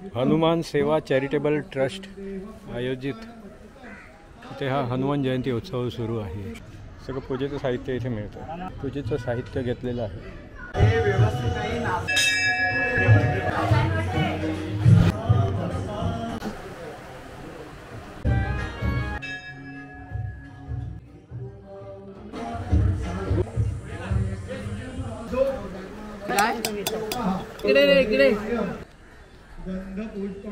हनुमान सेवा charitable trust आयोजित इथे हा हनुमान जयंती उत्सव सुरू आहे। सगळं पूजेचं साहित्य इथे मिळतं। पूजेचं साहित्य घेतलेलं आहे।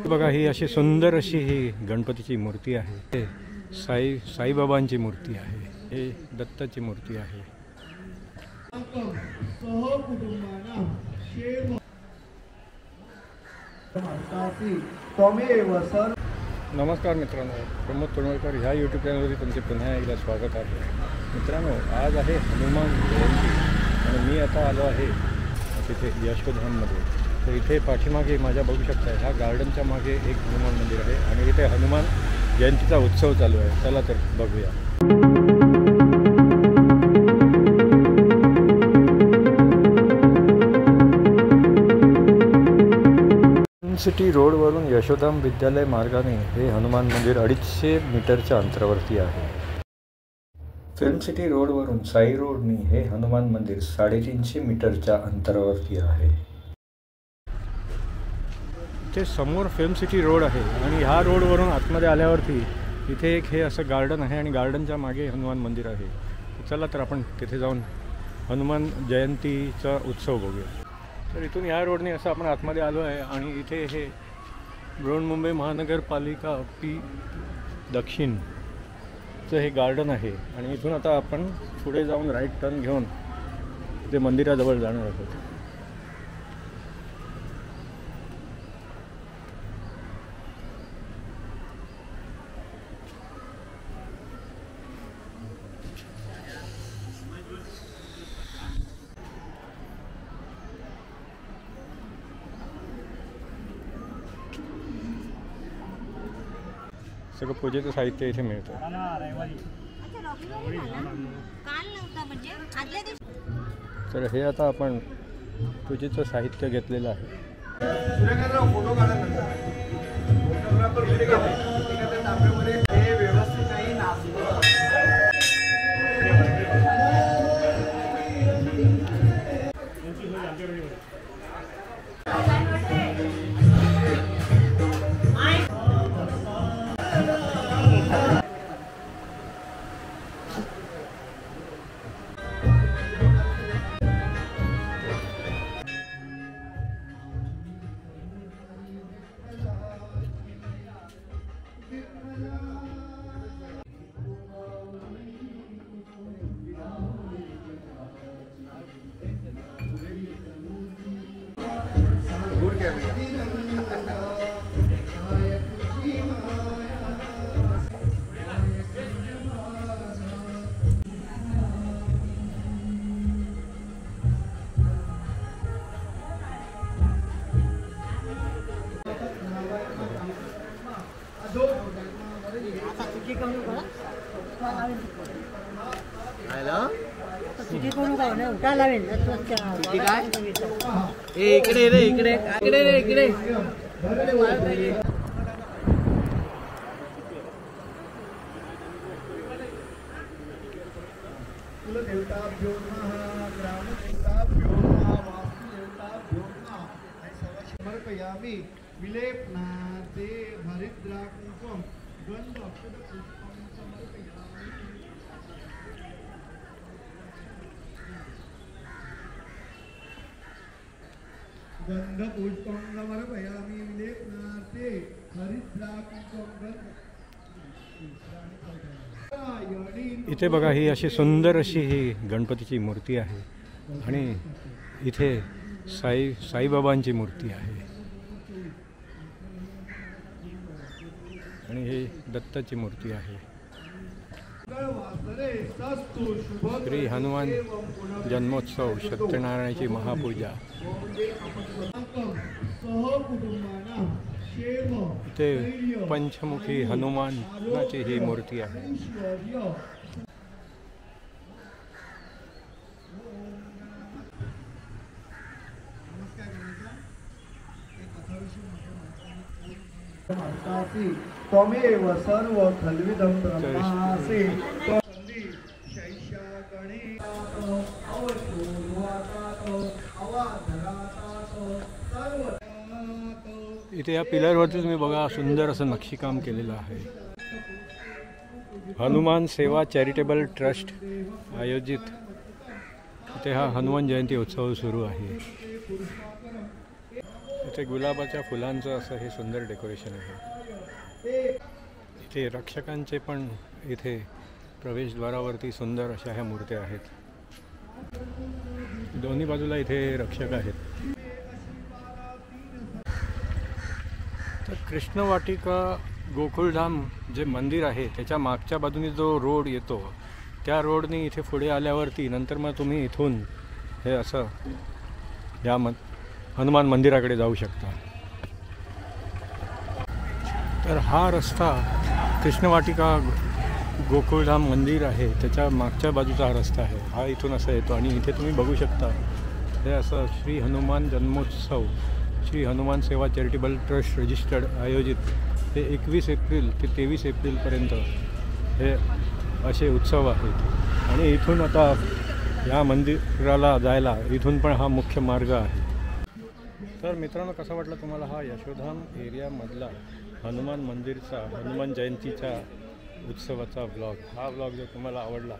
बघा ही अशी सुंदर अशी ही गणपतीची मूर्ती आहे। साईबाबांची मूर्ती आहे। हे दत्ताची मूर्ती आहे। नमस्कार मित्रांनो, प्रमोद तोडवळकर ह्या यूट्यूब चॅनलवरती तुमचे पुन्हा एकदा स्वागत आहे। मित्रांनो, आज आहे हनुमान जयंती आणि मी आता आलो आहे तिथे यशोधाममध्ये। तर इथे पाठीमागे माझ्या बघू शकता ह्या गार्डनच्या मागे एक हनुमान मंदिर आहे आणि इथे हनुमान जयंतीचा उत्सव चालू आहे। चला तर बघूया। सिटी रोडवरून यशोधाम विद्यालय मार्गाने हे हनुमान मंदिर 250 मीटरच्या अंतरावरती आहे। फिल्म सिटी रोडवरून साई रोडने हे हनुमान मंदिर 350 मीटरच्या अंतरावरती आहे। इथे समोर फिल्म सिटी रोड आहे आणि ह्या रोडवरून आतमध्ये आल्यावरती इथे एक हे असं गार्डन आहे आणि गार्डनच्या मागे हनुमान मंदिर आहे। चला तर आपण तिथे जाऊन हनुमान जयंतीचा उत्सव बघूया। तर इथून ह्या रोडने असं आपण आतमध्ये आलो आहे आणि इथे हे बृहन्मुंबई महानगरपालिका पी दक्षिणचं हे गार्डन आहे आणि इथून आता आपण पुढे जाऊन राईट टर्न घेऊन ते मंदिराजवळ जाणार आहोत। सगळं पूजेचं साहित्य इथे मिळतं। तर हे आता आपण पूजेचं साहित्य घेतलेलं आहे। कुलदेवताभ्यो नमः, ग्रामदेवताभ्यो नमः, वास्तुदेवताभ्यो नमः। समर्पयामि विलेपनाते हरिद्राकुंकुम गंध अक्षतपुष्पं समर्पयामि। गंधपुष्पं समर्पयामि विलेपनाते हरिद्राकुंकुम गंध। इथे बघा ही अशी सुंदर अशी ही गणपतीची मूर्ती आहे आणि इथे साईबाबांची मूर्ती आहे आणि हे दत्ताची मूर्ती आहे। श्री हनुमान जन्मोत्सव सत्यनारायणाची महापूजा। इथे पंचमुखी हनुमानाची ही मूर्ती आहे। त्वमेव सर्व खल्विदं ब्रह्मासि त्वंदी शैशागणे अवशोरुवातात अवाधरातात सर्व इथे या पिलरवरती तुम्ही बघा सुंदर असं नक्षीकाम केलेलं आहे. हनुमान सेवा चॅरिटेबल ट्रस्ट आयोजित इथे हा हनुमान जयंती उत्सव सुरू आहे. इथे गुलाबाच्या फुलांचं असं हे सुंदर डेकोरेशन आहे. इथे रक्षकांचे पण इथे प्रवेशद्वारावरती सुंदर अशा ह्या मूर्त्या आहेत. दोन्ही बाजूला इथे रक्षक आहेत. तर कृष्णवाटिका गोकुळधाम जे मंदिर आहे त्याच्या मागच्या बाजूने जो रोड येतो त्या रोडने इथे पुढे आल्यावरती नंतर मग तुम्ही इथून हे असं या हनुमान मंदिराकडे जाऊ शकता. तर हा रस्ता कृष्णवाटिका गोकुळधाम मंदिर आहे त्याच्या मागच्या बाजूचा हा रस्ता आहे. हा इथून असा येतो आणि इथे तुम्ही बघू शकता हे असं श्री हनुमान जन्मोत्सव श्री हनुमान सेवा चॅरिटेबल ट्रस्ट रजिस्टर्ड आयोजित हे 21 एप्रिल ते 23 एप्रिलपर्यंत हे असे उत्सव आहेत. आणि इथून आता या मंदिराला जायला इथून पण हा मुख्य मार्ग आहे. तर मित्रांनो, कसा वाटला तुम्हाला हा यशोधाम एरियामधला हनुमान मंदिरचा हनुमान जयंतीच्या उत्सवाचा व्लॉग. हा व्लॉग जर तुम्हाला आवडला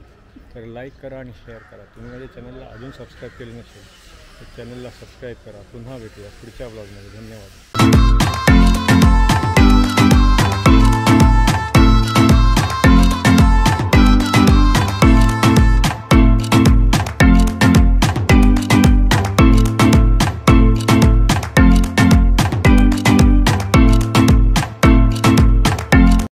तर लाईक करा आणि शेअर करा. तुम्ही माझ्या चॅनलला अजून सबस्क्राईब केले नसेल तर चॅनलला सबस्क्राईब करा. पुन्हा भेटूया पुढच्या व्लॉगमध्ये. धन्यवाद.